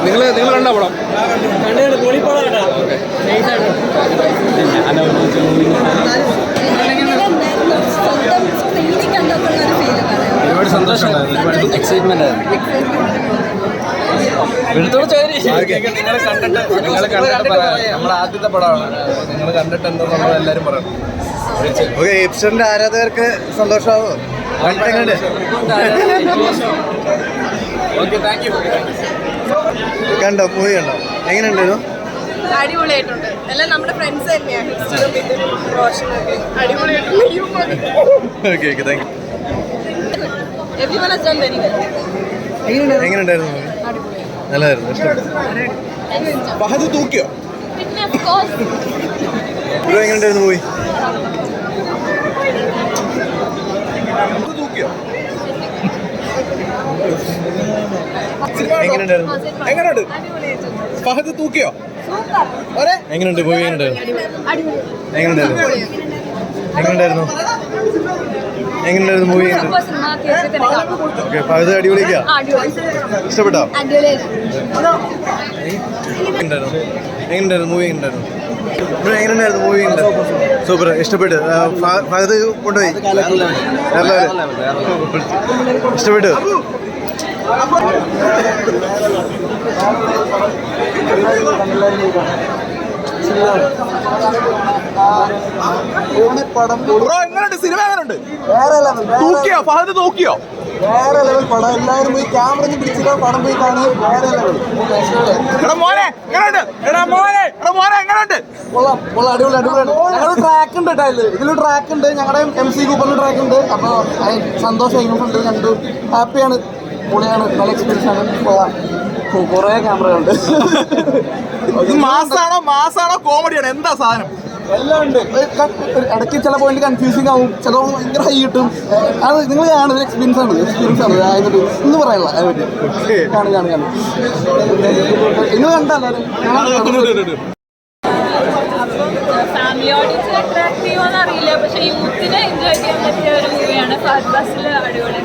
നിങ്ങൾ കണ്ട പടം ഒരുപാട് സന്തോഷമുണ്ടായിരുന്നു, ഒരുപാട് എക്സൈറ്റ്മെന്റ് ആയിരുന്നു. നിങ്ങൾ കണ്ടിട്ട് നമ്മളെ ആദ്യത്തെ പടമാണ്, നിങ്ങൾ കണ്ടിട്ട് എന്താണെന്നുള്ളത് എല്ലാവരും പറയണം. ഓക്കെ, ഇപ്സന്റെ ആരാധകർക്ക് സന്തോഷമാവോ? കണ്ടോ, മൂവി കണ്ടോ? എങ്ങനെയുണ്ടായിരുന്നു? അടിപൊളിയായിട്ടുണ്ട്. എല്ലാം നമ്മുടെ ഫ്രണ്ട്സ് തന്നെയാണ്. അടിപൊളിയായിട്ടുണ്ട്. എങ്ങനെയുണ്ടായിരുന്നു? നല്ലതായിരുന്നു, ഇഷ്ടപ്പെട്ടു. ഫഹദ് തൂക്കിയോ? എങ്ങനെയുണ്ടായിരുന്നു മൂവി? എങ്ങനെയുണ്ട് ഫഹദ് തൂക്കിയോ? എങ്ങനെയുണ്ട് മൂവി? എങ്ങനെയുണ്ടായിരുന്നു മൂവി? ഓക്കെ, ഫഹദ് അടിപൊളിക്കാ? ഇഷ്ടപ്പെട്ടോ? എങ്ങനെയുണ്ടായിരുന്നു മൂവി? എങ്ങനെയുണ്ടായിരുന്നു മൂവി? സൂപ്പർ, ഇഷ്ടപ്പെട്ടു. ഫഹദ് കൊണ്ടുപോയി, ഇഷ്ടപ്പെട്ടു. എങ്ങനെയുണ്ട് സിനിമ? എങ്ങനെയുണ്ട്? തൂക്കിയോ? ഫഹദ് തൂക്കിയോ? വേറെ ലെവൽ പടം. എല്ലാവരും പോയി ക്യാമറ പിടിച്ചിട്ട് പടം പോയി കാണുക. വേറെ ലെവൽ. കൊള്ളാം, അടിപൊളി അടിപൊളിയാണ്. ഞങ്ങളുടെ ട്രാക്ക് ഉണ്ട് കേട്ടോ, ഇതിൽ ട്രാക്ക് ഉണ്ട്, ഞങ്ങളുടെ MC കൂപ്പറിൽ ട്രാക്ക് ഉണ്ട്. അപ്പോൾ സന്തോഷം ഉണ്ട്, കണ്ടു, ഹാപ്പിയാണ്, പൊളിയാണ്, നല്ല എക്സ്പീരിയൻസ് ആണ്. കൊള്ളാം, കുറേ ക്യാമറകളുണ്ട്. മാസാണോ കോമഡിയാണോ? എന്താ സാധനം? എല്ലാം ഉണ്ട്. ഇടയ്ക്ക് ചില പോയിന്റ് കൺഫ്യൂസിങ് ആവും, ചിലപ്പോൾ ഭയങ്കര ഹൈ കിട്ടും. അത് നിങ്ങൾ കാണുന്ന എക്സ്പീരിയൻസ് ആണ് ഇന്ന് പറയാനുള്ള കാണും. നിങ്ങൾ കണ്ടല്ലാരും ഫാമിലി ഓഡിയൻസിനെ അട്രാക്ട് ചെയ്യുമോന്ന് അറിയില്ല, പക്ഷെ യൂത്തിനെ എൻജോയ് ചെയ്യാൻ പറ്റിയ ഒരു മൂവിയാണ്. ഫഹദ് ഫാസിൽ അടിപൊളി.